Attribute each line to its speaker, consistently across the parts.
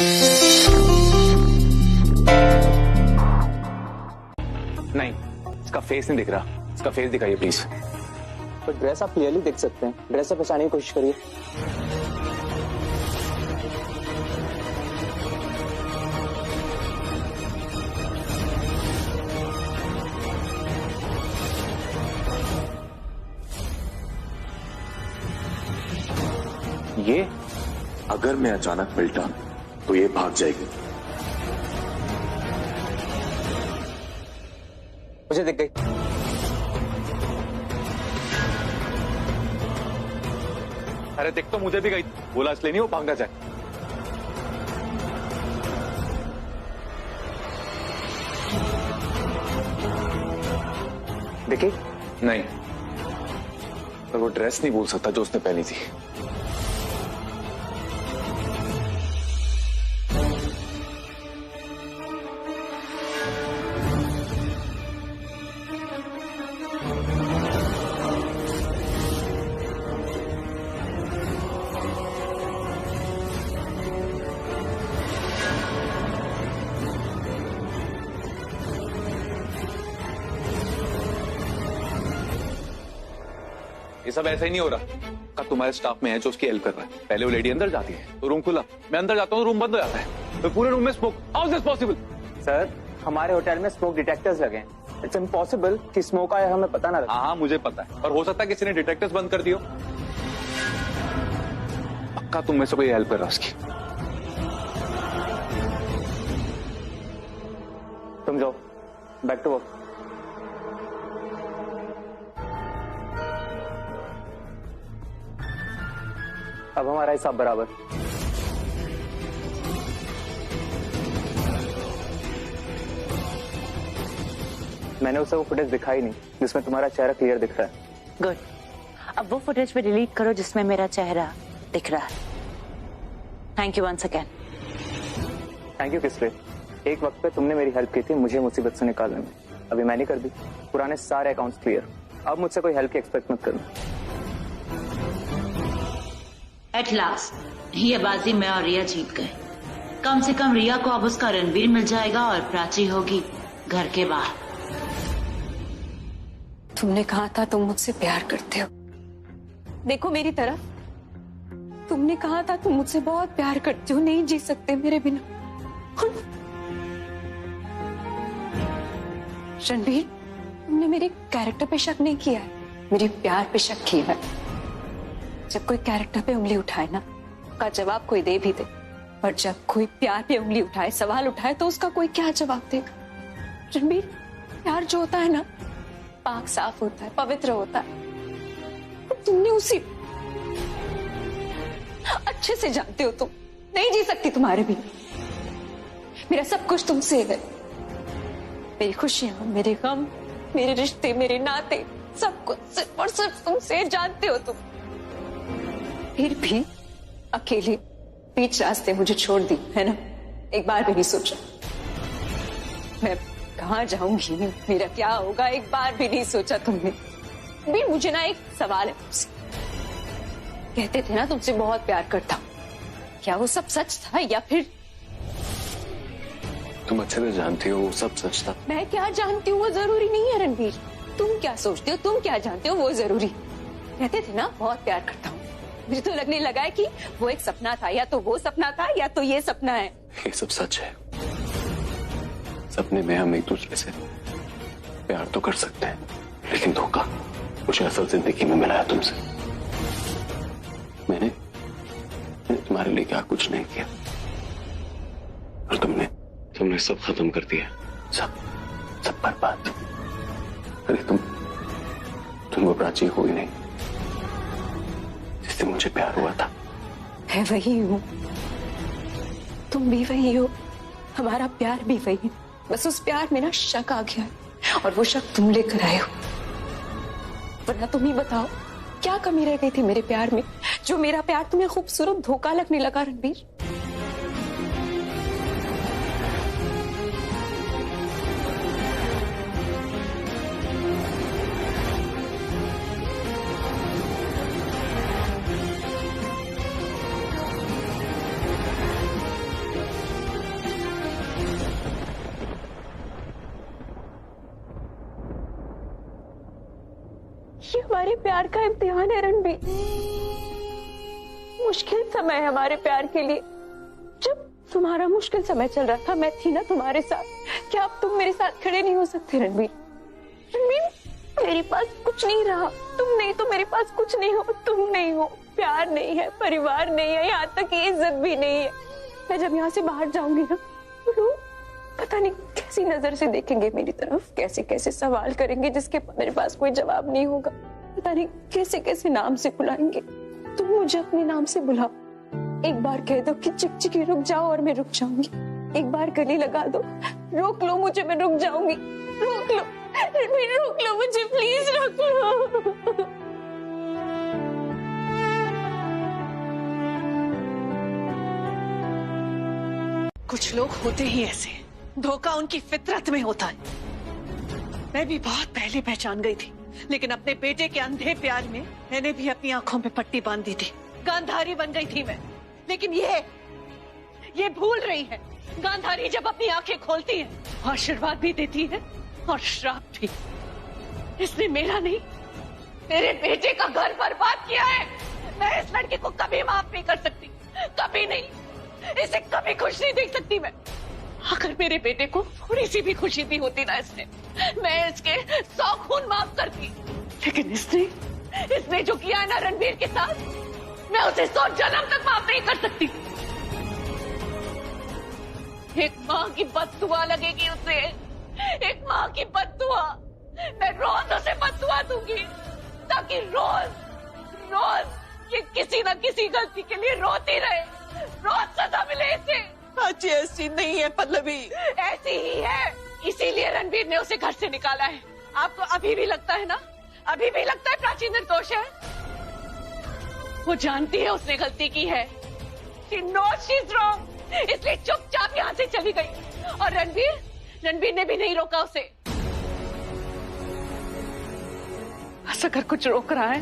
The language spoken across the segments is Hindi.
Speaker 1: नहीं, इसका फेस नहीं दिख रहा। इसका फेस दिखाइए प्लीज।
Speaker 2: पर ड्रेस आप क्लियरली देख सकते हैं। ड्रेस से पहचानने की कोशिश करिए।
Speaker 1: ये
Speaker 3: अगर मैं अचानक पलटा तो ये भाग जाएगी।
Speaker 2: मुझे दिख गई।
Speaker 1: अरे देख तो मुझे भी गई। बोला इसलिए नहीं वो भाग ना जाए।
Speaker 2: देखिए
Speaker 1: नहीं, पर वो ड्रेस नहीं भूल सकता जो उसने पहनी थी। ये सब ऐसा ही नहीं हो रहा। का तुम्हारे स्टाफ में है जो उसकी हेल्प कर रहा है। पहले वो लेडी अंदर जाती है तो रूम खुला, मैं अंदर जाता हूँ रूम बंद हो जाता है, तो पूरे रूम में smoke. How is this possible?
Speaker 2: Sir, हमारे होटल में स्मोक डिटेक्टर्स लगे हैं। इट्स इम्पॉसिबल कि स्मोक आया हमें पता ना लगे।
Speaker 1: हाँ मुझे पता है, और हो सकता है किसी ने डिटेक्टर्स बंद कर दियो। पक्का तुम में से कोई हेल्प कर रहा है उसकी।
Speaker 2: तुम जाओ, बैक टू वर्क। अब हमारा हिसाब बराबर। मैंने उसे वो फुटेज दिखाई नहीं जिसमें तुम्हारा चेहरा क्लियर दिख रहा है।
Speaker 4: गुड। अब वो फुटेज पे डिलीट करो जिसमें मेरा चेहरा दिख रहा है। Thank you once again.
Speaker 2: Thank you किस लिए? एक वक्त पे तुमने मेरी हेल्प की थी मुझे मुसीबत से निकालने में। अभी मैंने कर दी। पुराने सारे अकाउंट्स क्लियर। अब मुझसे कोई हेल्प की एक्सपेक्ट मत करना।
Speaker 5: एट लास्ट ये बाजी मैं और रिया जीत गए। कम से कम रिया को अब उसका रणवीर मिल जाएगा और प्राची होगी घर के बाहर।
Speaker 6: तुमने कहा था तुम मुझसे प्यार करते हो। देखो मेरी तरफ। तुमने कहा था तुम मुझसे बहुत प्यार करते हो, नहीं जी सकते मेरे बिना। रणवीर, तुमने मेरे कैरेक्टर पे शक नहीं किया है, मेरे प्यार पे शक किया है। जब कोई कैरेक्टर पे उंगली उठाए ना, उसका जवाब कोई दे भी दे, पर जब कोई प्यार पे उंगली उठाए, सवाल उठाए, तो उसका कोई क्या जवाब देगा? रणबीर, प्यार जो होता है ना, पाक साफ होता है, पवित्र होता है। तो तुमने उसी अच्छे से जानते हो, तुम नहीं जी सकती तुम्हारे भी। मेरा सब कुछ तुमसे है, मेरी खुशियां, मेरे गम, मेरे रिश्ते, मेरे नाते, सब कुछ सिर्फ और सिर्फ तुमसे जानते हो तुम। फिर भी अकेले बीच रास्ते मुझे छोड़ दी है ना? एक बार भी नहीं सोचा मैं कहाँ जाऊंगी, मेरा क्या होगा, एक बार भी नहीं सोचा तुमने भी। मुझे ना एक सवाल है तुमसे। कहते थे ना तुमसे बहुत प्यार करता हूं, क्या वो सब सच था या फिर?
Speaker 3: तुम अच्छे से जानती हो वो सब सच था।
Speaker 6: मैं क्या जानती हूँ वो जरूरी नहीं है रणवीर। तुम क्या सोचते हो, तुम क्या जानते हो वो जरूरी। कहते थे ना बहुत प्यार करता हूँ, मुझे तो लगने लगा है कि वो एक सपना था, या तो वो सपना था या तो ये सपना है।
Speaker 3: ये सब सच है। सपने में हम एक दूसरे से प्यार तो कर सकते हैं, लेकिन धोखा मुझे असल जिंदगी में मिला है तुमसे। मैंने तुम्हारे लिए क्या कुछ नहीं किया, और तुमने सब खत्म कर दिया, सब बर्बाद। अरे तुम वो प्राची हो ही नहीं जिससे मुझे प्यार हुआ था।
Speaker 6: मैं वही हूँ, तुम भी वही हो, हमारा प्यार भी वही है। बस उस प्यार में ना शक आ गया है, और वो शक तुम लेकर आए हो। वरना तुम ही बताओ क्या कमी रह गई थी मेरे प्यार में, जो मेरा प्यार तुम्हें खूबसूरत धोखा लगने लगा रणबीर। हमारे प्यार का इम्तिहान है रणबीर। मुश्किल समय है हमारे प्यार के लिए। जब तुम्हारा मुश्किल समय चल रहा था, मैं थी ना तुम्हारे साथ। क्या अब तुम मेरे साथ खड़े नहीं हो सकते रणबीर? रणबीर, मेरे पास कुछ नहीं रहा, तुम नहीं तो मेरे पास कुछ नहीं हो। तुम नहीं हो, प्यार नहीं है, परिवार नहीं है, यहाँ तक की इज्जत भी नहीं है। मैं जब यहाँ से बाहर जाऊंगी ना, तो लोग पता नहीं कैसी नजर से देखेंगे मेरी तरफ, कैसे कैसे सवाल करेंगे जिसके मेरे पास कोई जवाब नहीं होगा। पता नहीं कैसे कैसे नाम से बुलाएंगे। तुम मुझे अपने नाम से बुलाओ। एक बार कह दो कि चिकचिकी रुक जाओ और मैं रुक जाऊंगी। एक बार गले लगा दो, रोक लो मुझे, मैं रुक जाऊंगी। रोक लो, रोक लो मुझे, प्लीज रोक लो।
Speaker 7: कुछ लोग होते ही ऐसे, धोखा उनकी फितरत में होता है। मैं भी बहुत पहले पहचान गई थी, लेकिन अपने बेटे के अंधे प्यार में मैंने भी अपनी आंखों में पट्टी बांध दी थी। गांधारी बन गई थी मैं, लेकिन ये भूल रही है। गांधारी जब अपनी आंखें खोलती है, आशीर्वाद भी देती है और श्राप भी। इसने मेरा नहीं, मेरे बेटे का घर बर्बाद किया है। मैं इस लड़की को कभी माफ नहीं कर सकती, कभी नहीं। इसे कभी खुश नहीं देख सकती मैं। अगर मेरे बेटे को थोड़ी सी भी खुशी दी होती ना इसने, मैं इसके 100 खून माफ करती। लेकिन इसने जो किया है ना रणबीर के साथ, मैं उसे 100 जन्म तक माफ नहीं कर सकती। एक माँ की बद्दुआ लगेगी उसे, एक माँ की बद्दुआ। मैं रोज उसे बद्दुआ दूंगी, ताकि रोज ये किसी न किसी गलती के लिए रोती रहे, रोज सजा मिले इसे।
Speaker 8: प्राची ऐसी नहीं है पल्लवी।
Speaker 7: ऐसी ही है, इसीलिए रणबीर ने उसे घर से निकाला है। आपको अभी भी लगता है ना, अभी भी लगता है प्राची निर्दोष है? वो जानती है उसने गलती की है। She knows she's wrong, इसलिए चुपचाप यहाँ से चली गई। और रणबीर ने भी नहीं रोका उसे। बस अगर कुछ रोक रहा है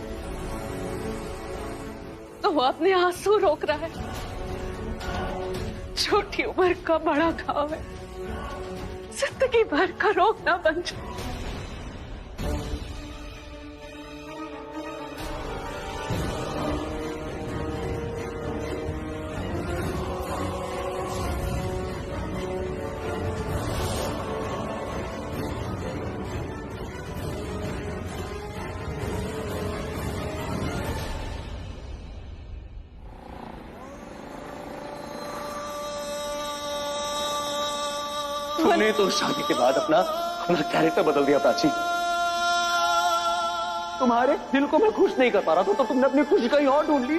Speaker 7: तो वो अपने आंसू रोक रहा है। छोटी उम्र का बड़ा घाव है, जिंदगी भर का रोकना बन जाए।
Speaker 3: तुमने तो शादी के बाद अपना कैरेक्टर बदल दिया प्राची। तुम्हारे दिल को मैं खुश नहीं कर पा रहा था, तो तुमने अपनी खुशी कहीं और ढूंढ ली।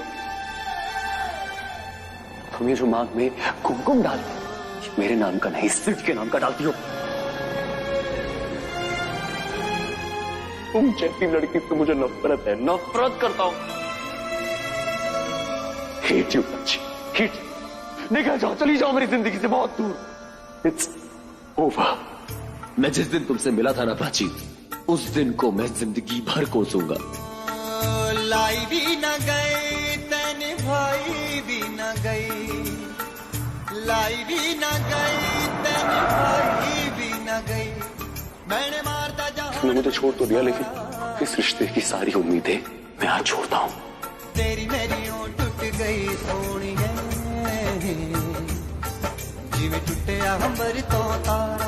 Speaker 3: तुम ये जो मांग में कुमकुम डाल, मेरे नाम का नहीं, सिर्फ के नाम का डालती हो। तुम जैसी लड़की से मुझे नफरत है, नफरत करता हूं। Hate you Prachi, hate. निकल जाओ, चली जाओ मेरी जिंदगी से बहुत दूर। It's over. मैं जिस दिन तुमसे मिला था ना प्राची, उस दिन को मैं जिंदगी भर कोसूंगा।
Speaker 9: लाई भी न गए तेने भाई भी न गई, लाई भी न गई तेने भाई भी न गई। मैंने मारता जहां
Speaker 3: तुमने मुझे छोड़ तो दिया, लेकिन इस रिश्ते की सारी उम्मीदें मैं आज छोड़ता हूं।
Speaker 9: तेरी मेरी ओं टूट गई सोनी है, जिਵੇਂ टूटिया अंबर तो तारा।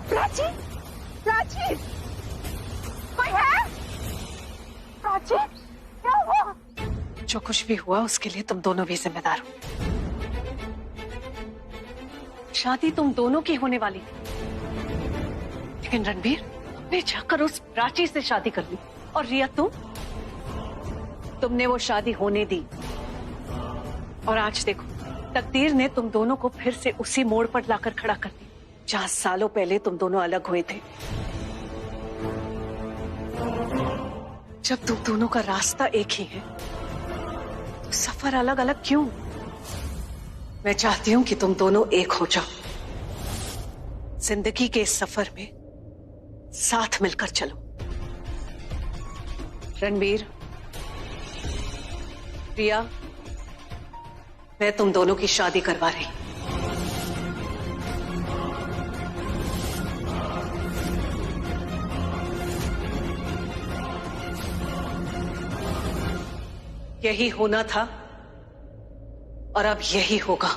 Speaker 7: प्राची, प्राची, कोई है? प्राची, क्या हुआ? जो कुछ भी हुआ उसके लिए तुम दोनों भी जिम्मेदार हो। शादी तुम दोनों की होने वाली थी, लेकिन रणबीर ने जाकर उस प्राची से शादी कर ली। और रिया, तुमने वो शादी होने दी। और आज देखो, तकदीर ने तुम दोनों को फिर से उसी मोड़ पर लाकर खड़ा कर दिया, जहां सालों पहले तुम दोनों अलग हुए थे। जब तुम दोनों का रास्ता एक ही है, तो सफर अलग अलग क्यों? मैं चाहती हूं कि तुम दोनों एक हो जाओ। जिंदगी के इस सफर में साथ मिलकर चलो। रणबीर, प्रिया, मैं तुम दोनों की शादी करवा रही। यही होना था और अब यही होगा।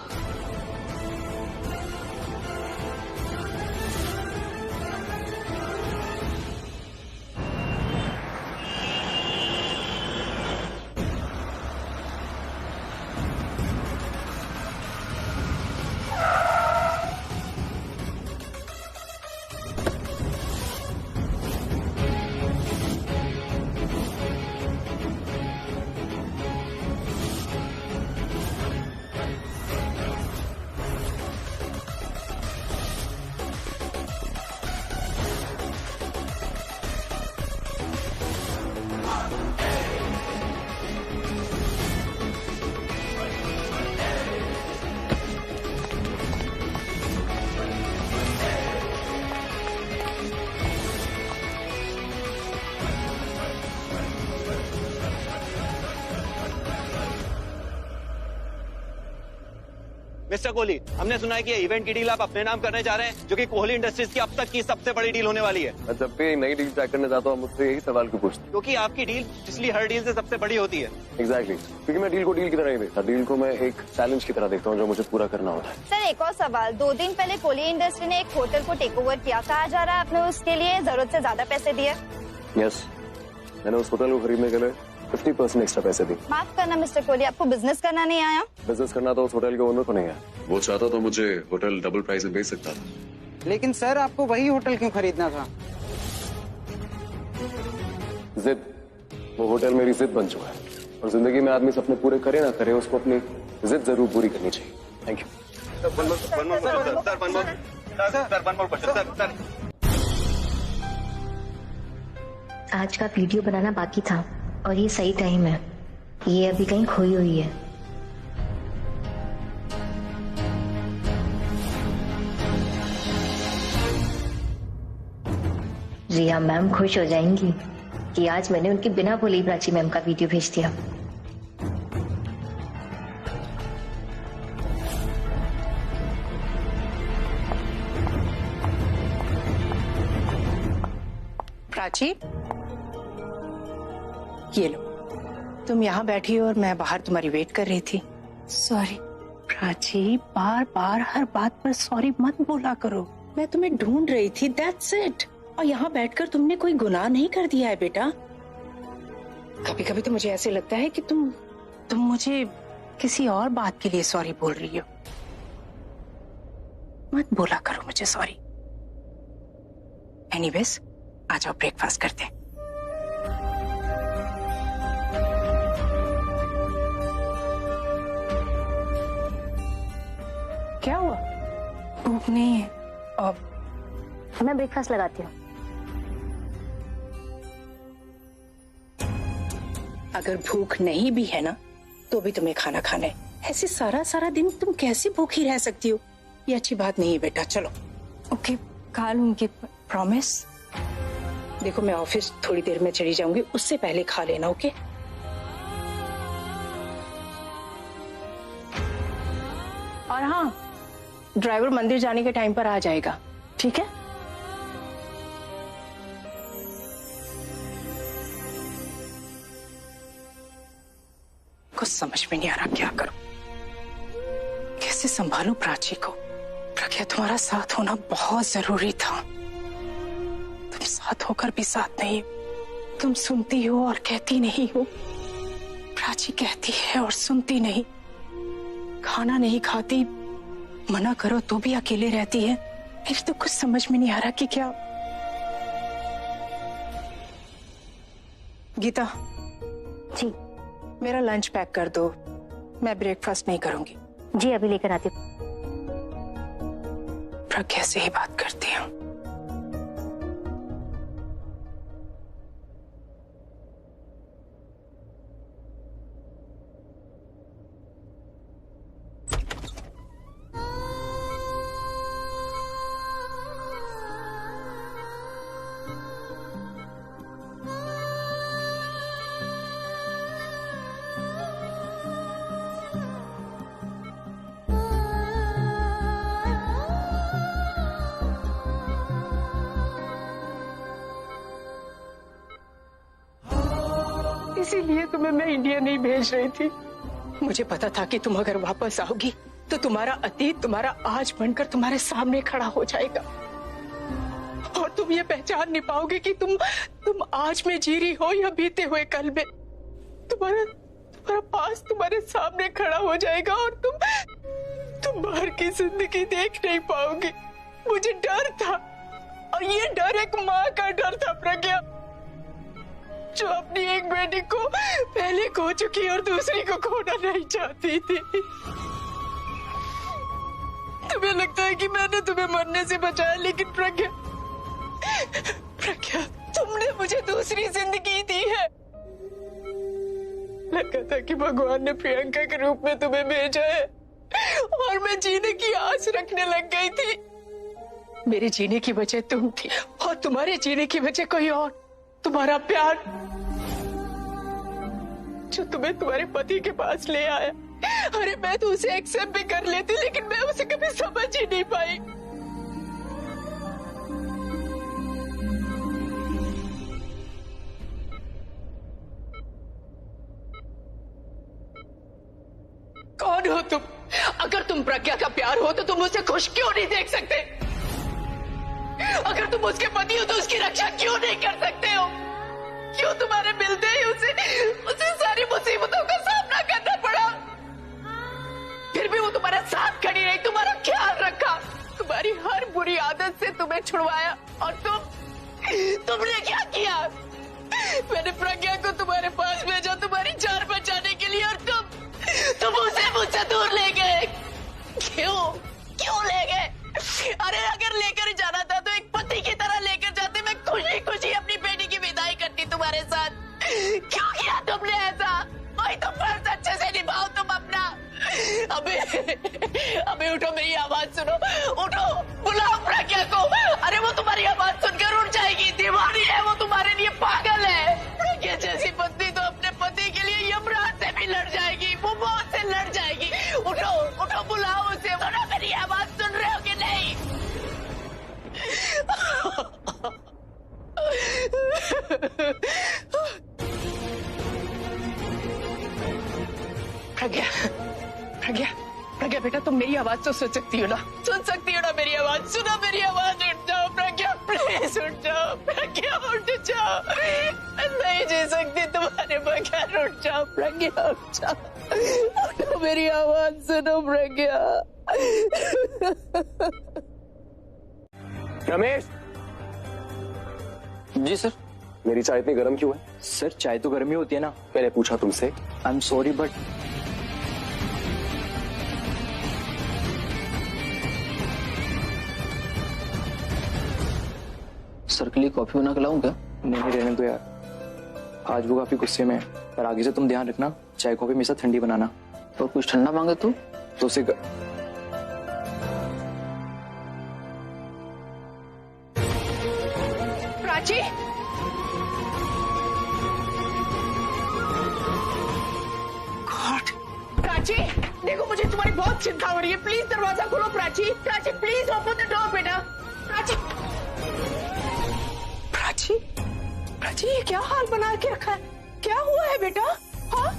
Speaker 10: मिस्टर कोहली, हमने सुना है कि ये इवेंट की डील आप अपने नाम करने जा रहे हैं, जो कि कोहली इंडस्ट्रीज की अब तक की सबसे बड़ी डील होने वाली है।
Speaker 3: मैं जब भी नई डील ट्रैक करने जाता हूँ मुझसे यही सवाल क्यों पूछते?
Speaker 10: क्योंकि आपकी डील पिछली हर डील से सबसे बड़ी होती है।
Speaker 3: एग्जैक्टली, क्योंकि मैं डील को डील की तरह नहीं देखता, डील को मैं एक चैलेंज की तरह देखता हूँ जो मुझे पूरा करना होता है।
Speaker 11: सर एक और सवाल, 2 दिन पहले कोहली इंडस्ट्री ने एक होटल को टेक ओवर किया, कहा जा रहा है आपने उसके लिए जरूरत से ज्यादा पैसे दिए।
Speaker 3: यस, मैंने उस होटल को खरीदने के लिए 50% एक्स्ट्रा पैसे दिए।
Speaker 11: माफ करना मिस्टर कोहली, आपको बिजनेस करना नहीं आया?
Speaker 3: बिजनेस करना तो उस होटल के ओनर को नहीं है, वो चाहता तो मुझे होटल डबल प्राइस में बेच सकता था।
Speaker 12: लेकिन सर आपको वही होटल क्यों खरीदना था?
Speaker 3: जिद, वो होटल मेरी जिद बन चुका है और जिंदगी में आदमी सपने पूरे करे ना करे उसको अपनी जिद जरूर पूरी करनी चाहिए। Thank you.
Speaker 13: आज का वीडियो बनाना बाकी था और ये सही टाइम है, ये अभी कहीं खोई हुई है। रिया मैम खुश हो जाएंगी कि आज मैंने उनके बिना बोले प्राची मैम का वीडियो भेज दिया।
Speaker 7: प्राची, ये लो, तुम यहाँ बैठी हो और मैं बाहर तुम्हारी वेट कर रही थी।
Speaker 6: सॉरी।
Speaker 7: प्राची, बार बार हर बात पर सॉरी मत बोला करो। मैं तुम्हें ढूंढ रही थी, दैट्स इट। और यहाँ बैठकर तुमने कोई गुनाह नहीं कर दिया है बेटा। कभी कभी तो मुझे ऐसे लगता है कि तुम मुझे किसी और बात के लिए सॉरी बोल रही हो। मत बोला करो मुझे सॉरी। एनीवेज, आ जाओ ब्रेकफास्ट करते हैं। क्या हुआ? भूख नहीं है? अब
Speaker 13: मैं ब्रेकफास्ट लगाती हूँ।
Speaker 7: अगर भूख नहीं भी है ना तो भी तुम्हें खाना खाना है। ऐसे सारा सारा दिन तुम कैसे भूखी रह सकती हो? ये अच्छी बात नहीं है बेटा। चलो।
Speaker 6: ओके, खा लूंगी।
Speaker 7: प्रॉमिस? देखो मैं ऑफिस थोड़ी देर में चली जाऊंगी, उससे पहले खा लेना। ओके? और हाँ, ड्राइवर मंदिर जाने के टाइम पर आ जाएगा, ठीक है? कुछ समझ में नहीं आ रहा क्या करूं, कैसे संभालूं प्राची को। प्रज्ञा, तुम्हारा साथ होना बहुत जरूरी था। तुम साथ होकर भी साथ नहीं, तुम सुनती हो और कहती नहीं हो। प्राची कहती है और सुनती नहीं, खाना नहीं खाती, मना करो तो भी अकेले रहती है। मेरी तो कुछ समझ में नहीं आ रहा कि क्या। गीता
Speaker 13: जी,
Speaker 7: मेरा लंच पैक कर दो, मैं ब्रेकफास्ट नहीं करूंगी।
Speaker 13: जी अभी लेकर आती हूँ।
Speaker 7: प्रज्ञा से ही बात करती हूँ।
Speaker 8: इसीलिए तुम्हें मैं इंडिया नहीं भेज रही थी। मुझे पता था कि तुम अगर वापस आओगी तो तुम्हारा अतीत तुम्हारा आज बनकर तुम्हारे सामने खड़ा हो जाएगा और तुम ये पहचान नहीं पाओगे कि तुम आज में जी रही हो या बीते हुए कल में। तुम्हारा पास तुम्हारे सामने खड़ा हो जाएगा और तुम बाहर की जिंदगी देख नहीं पाओगे। मुझे डर था और ये डर एक माँ का डर था प्रज्ञा, जो अपनी एक बेटी को पहले खो चुकी और दूसरी को खोना नहीं चाहती थी। तुम्हें लगता है कि मैंने तुम्हें मरने से बचाया, लेकिन प्रज्ञा तुमने मुझे दूसरी जिंदगी दी है। लगा था कि भगवान ने प्रियंका के रूप में तुम्हें भेजा है और मैं जीने की आस रखने लग गई थी। मेरे जीने की वजह तुम थी और तुम्हारे जीने की वजह कोई और। तुम्हारा प्यार जो तुम्हें तुम्हारे पति के पास ले आया। अरे मैं तो उसे एक्सेप्ट भी कर लेती, लेकिन मैं उसे कभी समझ ही नहीं पाई। कौन हो तुम? अगर तुम प्रज्ञा का प्यार हो तो तुम उसे खुश क्यों नहीं देख सकते? अगर तुम उसके पति हो तो उसकी रक्षा क्यों नहीं कर सकते हो? क्यों तुम्हारे मिलते ही उसे सारी मुसीबतों का सामना करना पड़ा? फिर भी वो तुम्हारे साथ खड़ी रही, तुम्हारा ख्याल रखा, तुम्हारी हर बुरी आदत से तुम्हें छुड़वाया। और तुमने क्या किया? मैंने प्रज्ञा को तुम्हारे पास भेजा तुम्हारी जान बचाने के लिए, और तुम उसे मुझसे दूर ले गए। क्यों ले गए? अरे अगर लेकर जाना था तो एक पति की तरह लेकर जाते। मैं खुशी खुशी अपनी बेटी की विदाई करती तुम्हारे साथ। क्यों किया तुमने ऐसा? वही तो फर्ज अच्छे से निभाओ तुम अपना। अबे उठो, मेरी आवाज सुनो, उठो, बुलाओ प्रज्ञा को। अरे वो तुम्हारी आवाज सुनकर उठ जाएगी। दीवानी है वो, तुम्हारे लिए पागल है। प्रज्ञा जैसी पत्नी तो अपने पति के लिए यमराज से भी लड़ जाएगी, वो मौत से लड़ जाएगी। उठो उठो, बुलाओ उसे। सुनो, मेरी आवाज सुन रहे हो कि नहीं? प्रज्ञा बेटा, तुम मेरी आवाज तो सुन सकती हो ना? सुन सकती हो ना मेरी आवाज? सुनो मेरी आवाज, उठ जाओ प्रज्ञा, प्लीज उठ जाओ प्रज्ञा, उठ जाओ। मैं नहीं जी सकती तुम्हारे बगैर। उठ जाओ प्रज्ञा, उठ जाओ, उठो, मेरी आवाज सुनो प्रज्ञा।
Speaker 3: रमेश
Speaker 2: जी सर।
Speaker 3: मेरी चाय इतनी गर्म क्यों है?
Speaker 2: सर चाय तो गर्म ही होती है ना।
Speaker 3: मैंने पूछा तुमसे।
Speaker 2: I am sorry but sir के लिए कॉफी बना के लाऊं क्या? नहीं रहने दो यार, आज वो काफी गुस्से में है। पर आगे से तुम ध्यान रखना, चाय कॉफी हमेशा ठंडी बनाना। और कुछ ठंडा मांगे तो उसे
Speaker 8: प्राची, प्राची देखो, मुझे तुम्हारी बहुत चिंता हो रही है। प्लीज दरवाजा खोलो Prachi. Prachi please open the door बेटा। प्राची ये क्या हाल बना के रखा है? क्या हुआ है बेटा? हाँ,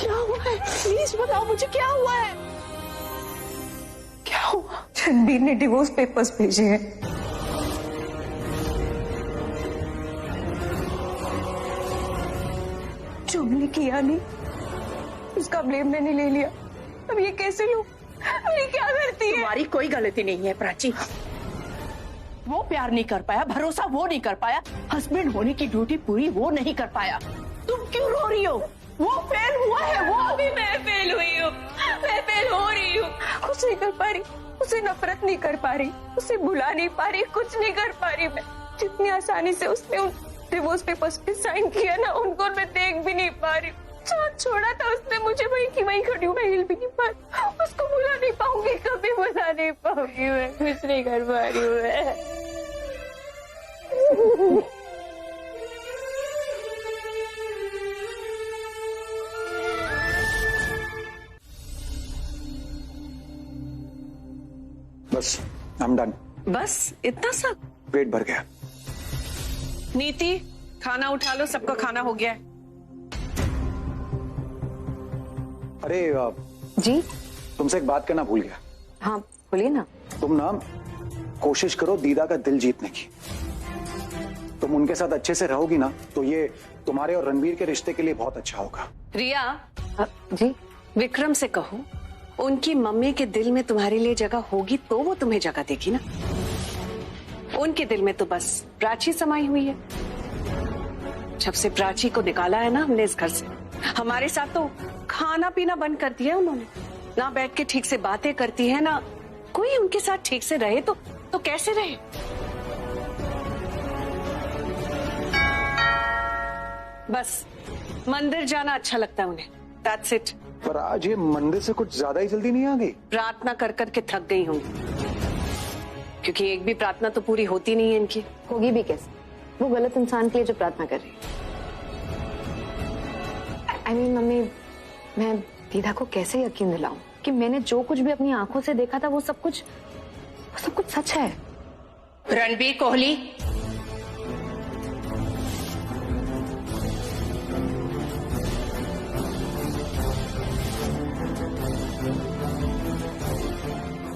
Speaker 8: क्या हुआ है? प्लीज बताओ मुझे, क्या हुआ है? क्या हुआ?
Speaker 6: रणबीर ने डिवोर्स पेपर्स भेजे हैं। जो मैंने किया नहीं, उसका ब्लेम मैंने ले लिया। अब ये कैसे लूं? ये क्या करती है?
Speaker 8: तुम्हारी कोई गलती नहीं है प्राची। वो प्यार नहीं कर पाया, भरोसा वो नहीं कर पाया, हस्बैंड होने की ड्यूटी पूरी वो नहीं कर पाया। तुम क्यों रो रही हो? वो फेल हुआ है। वो
Speaker 6: अभी मैं फेल हुई हूँ, मैं फेल हो रही हूँ। कुछ नहीं कर पा रही, उसे नफरत नहीं कर पा रही, उसे भुला नहीं पा रही, कुछ नहीं कर पा रही मैं। जितनी आसानी से उसने उन डिवोर्स पेपर्स पे साइन किया ना, उनको मैं देख भी नहीं पा रही। जहाँ छोड़ा था उसने मुझे, वहीं की वहीं खड़ी हूँ, मैं हिल भी नहीं पा रही। उसको भुला नहीं पाऊंगी, कभी भुला नहीं पाऊंगी मैं। कुछ नहीं कर पा रही हूँ मैं।
Speaker 2: बस, I'm done।
Speaker 8: बस इतना सब?
Speaker 2: पेट भर गया।
Speaker 7: नीति, खाना उठा लो, सबका खाना हो गया है।
Speaker 14: अरे
Speaker 11: जी
Speaker 14: तुमसे एक बात करना भूल गया।
Speaker 11: हाँ बोलिए ना।
Speaker 14: तुम ना कोशिश करो दीदा का दिल जीतने की। तुम उनके साथ अच्छे से रहोगी ना तो ये तुम्हारे और रणबीर के रिश्ते के लिए बहुत अच्छा होगा।
Speaker 7: रिया,
Speaker 11: जी
Speaker 7: विक्रम से कहो उनकी मम्मी के दिल में तुम्हारे लिए जगह होगी तो वो तुम्हें जगह देगी ना। उनके दिल में तो बस प्राची समाई हुई है। जब से प्राची को निकाला है ना हमने इस घर से, हमारे साथ तो खाना पीना बंद कर दिया उन्होंने। ना बैठ के ठीक से बातें करती है, ना कोई उनके साथ ठीक से रहे तो कैसे रहे। बस मंदिर जाना अच्छा लगता है उन्हें, दैट्स इट।
Speaker 14: पर आज ये मंदिर से कुछ ज्यादा ही जल्दी नहीं आ गई?
Speaker 7: प्रार्थना कर करके थक गई होंगी, क्योंकि एक भी प्रार्थना तो पूरी होती नहीं है इनकी।
Speaker 11: होगी भी कैसे, वो गलत इंसान के लिए जो प्रार्थना कर रही है। I mean, मम्मी, मैं दीदा को कैसे यकीन दिलाऊं कि मैंने जो कुछ भी अपनी आंखों से देखा था वो सब कुछ सच है।
Speaker 8: रणबीर कोहली,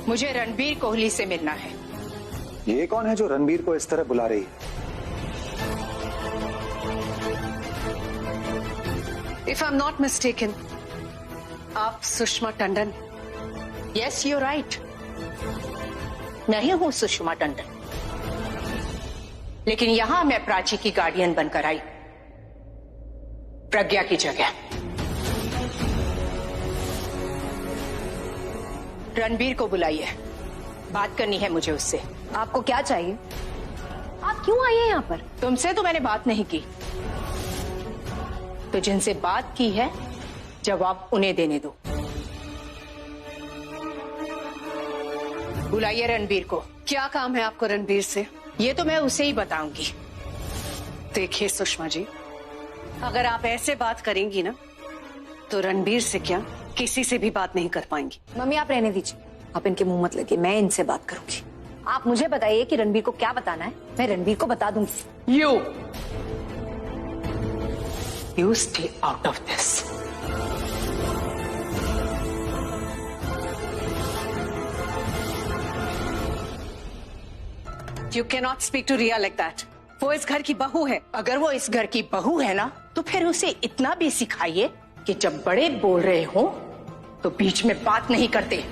Speaker 8: मुझे रणबीर कोहली से मिलना है।
Speaker 14: ये कौन है जो रणबीर को इस तरह बुला रही है?
Speaker 7: If I'm not mistaken, आप Sushma Tandon?
Speaker 8: Yes, you're right. मैं ही हूं सुषमा टंडन, लेकिन यहां मैं प्राची की गार्डियन बनकर आई, प्रज्ञा की जगह। रणबीर को बुलाइए, बात करनी है मुझे उससे।
Speaker 11: आपको क्या चाहिए? आप क्यों आई हैं यहाँ पर?
Speaker 8: तुमसे तो मैंने बात नहीं की, तो जिनसे बात की है जवाब उन्हें देने दो। बुलाइए रणबीर को।
Speaker 7: क्या काम है आपको रणबीर से?
Speaker 8: ये तो मैं उसे ही बताऊंगी।
Speaker 7: देखिए सुषमा जी, अगर आप ऐसे बात करेंगी ना तो रणबीर से क्या किसी से भी बात नहीं कर पाएंगी।
Speaker 11: मम्मी आप रहने दीजिए, आप इनके मुंह मत लगे, मैं इनसे बात करूंगी। आप मुझे बताइए कि रणबीर को क्या बताना है, मैं रणबीर को बता दूंगी।
Speaker 8: You stay out of this.
Speaker 7: You cannot speak to Riya like that. वो इस घर की बहू है।
Speaker 8: अगर वो इस घर की बहू है ना तो फिर उसे इतना भी सिखाइए कि जब बड़े बोल रहे हो तो बीच में बात नहीं करते।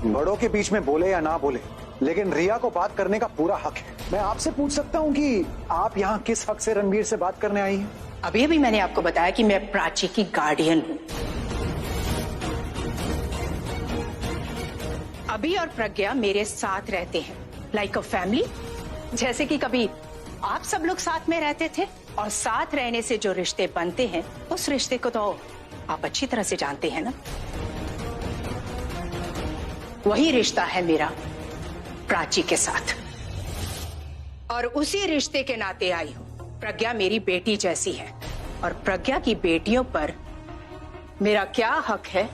Speaker 14: बड़ों के बीच में बोले या ना बोले, लेकिन रिया को बात करने का पूरा हक है। मैं आपसे पूछ सकता हूँ कि आप यहाँ किस हक से रणबीर से बात करने आई हैं?
Speaker 8: अभी अभी मैंने आपको बताया कि मैं प्राची की गार्डियन हूँ। अभी और प्रज्ञा मेरे साथ रहते हैं, लाइक अ फैमिली। जैसे कि कभी आप सब लोग साथ में रहते थे, और साथ रहने से जो रिश्ते बनते हैं उस रिश्ते को तो आप अच्छी तरह से जानते हैं ना। वही रिश्ता है मेरा प्राची के साथ, और उसी रिश्ते के नाते आई हूं। प्रज्ञा मेरी बेटी जैसी है, और प्रज्ञा की बेटियों पर मेरा क्या हक है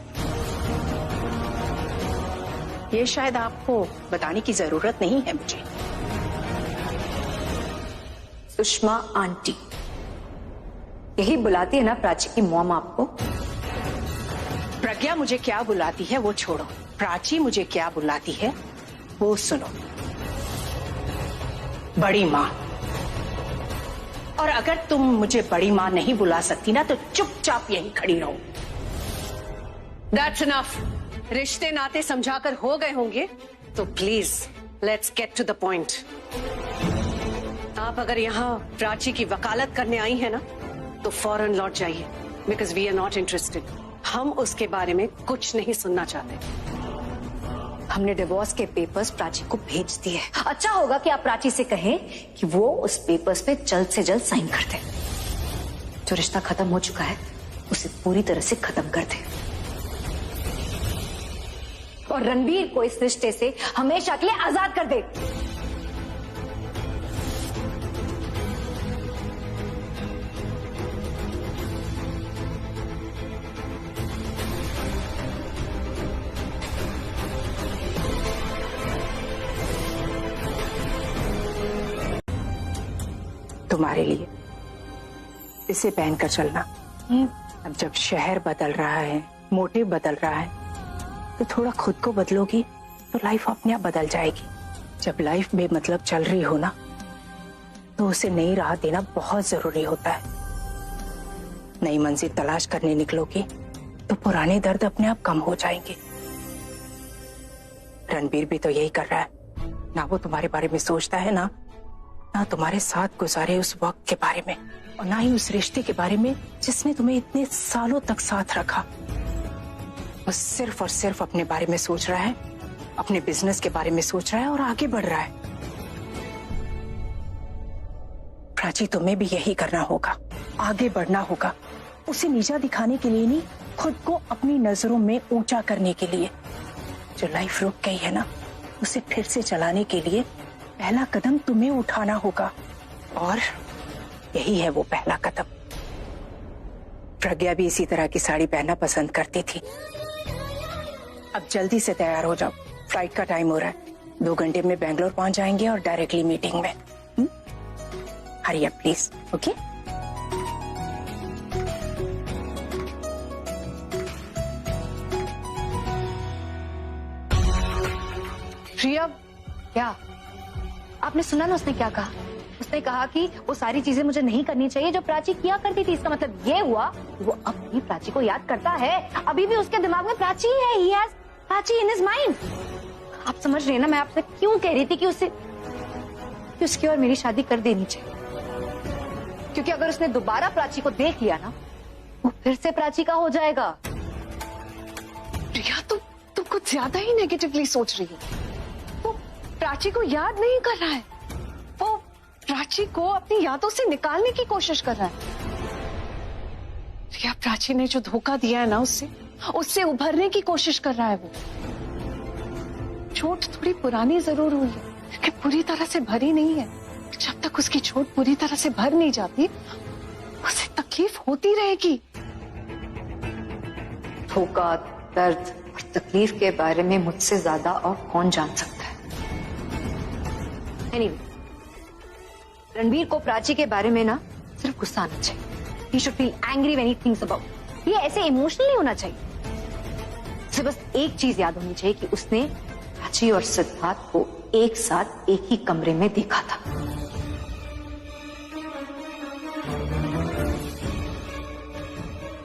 Speaker 8: ये शायद आपको बताने की जरूरत नहीं है मुझे।
Speaker 11: सुषमा आंटी, यही बुलाती है ना प्राची की मॉम आपको?
Speaker 8: प्रज्ञा मुझे क्या बुलाती है वो छोड़ो, प्राची मुझे क्या बुलाती है वो सुनो। बड़ी माँ। और अगर तुम मुझे बड़ी माँ नहीं बुला सकती ना तो चुपचाप यहीं खड़ी रहो।
Speaker 7: That's enough. रिश्ते नाते समझाकर हो गए होंगे तो please let's get to the point. आप अगर यहाँ प्राची की वकालत करने आई हैं ना तो फौरन लौट जाइए, because we are not interested. हम उसके बारे में कुछ नहीं सुनना चाहते।
Speaker 11: हमने डिवोर्स के पेपर्स प्राची को भेज दिए। अच्छा होगा कि आप प्राची से कहें कि वो उस पेपर्स पे जल्द से जल्द साइन कर दे। जो रिश्ता खत्म हो चुका है उसे पूरी तरह से खत्म कर दे, और रणबीर को इस रिश्ते से हमेशा के लिए आजाद कर दे।
Speaker 15: तुम्हारे लिए इसे पहनकर चलना। अब जब शहर बदल रहा है, मोटिव बदल रहा है, तो थोड़ा खुद को बदलोगी तो लाइफ अपने आप बदल जाएगी। जब लाइफ बेमतलब चल रही हो ना, तो उसे नई राह देना बहुत जरूरी होता है। नई मंजिल तलाश करने निकलोगी तो पुराने दर्द अपने आप कम हो जाएंगे। रणबीर भी तो यही कर रहा है ना। वो तुम्हारे बारे में सोचता है ना तुम्हारे साथ गुजारे उस वक्त के बारे में, और ना ही उस रिश्ते के बारे में जिसने तुम्हें इतने सालों तक साथ रखा। वो सिर्फ और सिर्फ अपने बारे में सोच रहा है, अपने बिजनेस के बारे में सोच रहा है और आगे बढ़ रहा है। प्राची, तुम्हें भी यही करना होगा, आगे बढ़ना होगा। उसे नीचा दिखाने के लिए नहीं, खुद को अपनी नजरों में ऊंचा करने के लिए। जो लाइफ रुक गई है ना, उसे फिर से चलाने के लिए पहला कदम तुम्हें उठाना होगा, और यही है वो पहला कदम। प्रज्ञा भी इसी तरह की साड़ी पहनना पसंद करती थी। अब जल्दी से तैयार हो जाओ, फ्लाइट का टाइम हो रहा है। 2 घंटे में बेंगलोर पहुंच जाएंगे और डायरेक्टली मीटिंग में। Hurry up please. ओके?
Speaker 11: रिया, क्या आपने सुना ना उसने क्या कहा? उसने कहा कि वो सारी चीजें मुझे नहीं करनी चाहिए जो प्राची किया करती थी। इसका मतलब ये हुआ कि वो अब भी प्राची को याद करता है। अभी भी उसके दिमाग में प्राची है। He has Prachi in his mind। आप समझ रहे हैं ना मैं आपसे क्यों कह रही थी कि उसकी और मेरी शादी कर देनी चाहिए? क्योंकि अगर उसने दोबारा प्राची को देख लिया ना, वो फिर से प्राची का हो जाएगा।
Speaker 7: प्रिया, तुम कुछ ज्यादा ही नेगेटिवली सोच रही हो। वो प्राची को याद नहीं कर रहा है, वो प्राची को अपनी यादों से निकालने की कोशिश कर रहा है। प्रिया, प्राची ने जो धोखा दिया है ना, उससे उभरने की कोशिश कर रहा है। वो चोट थोड़ी पुरानी जरूर हुई है, लेकिन पूरी तरह से भरी नहीं है। जब तक उसकी चोट पूरी तरह से भर नहीं जाती, उसे तकलीफ होती रहेगी।
Speaker 11: धोखा, दर्द और तकलीफ के बारे में मुझसे ज्यादा और कौन जान सकता है? Anyway, रणबीर को प्राची के बारे में ना सिर्फ गुस्सा आना चाहिए। He should feel angry when he thinks about। ये ऐसे इमोशनल नहीं होना चाहिए। उसे बस एक चीज याद होनी चाहिए कि उसने प्राची और सिद्धार्थ को एक साथ एक ही कमरे में देखा था।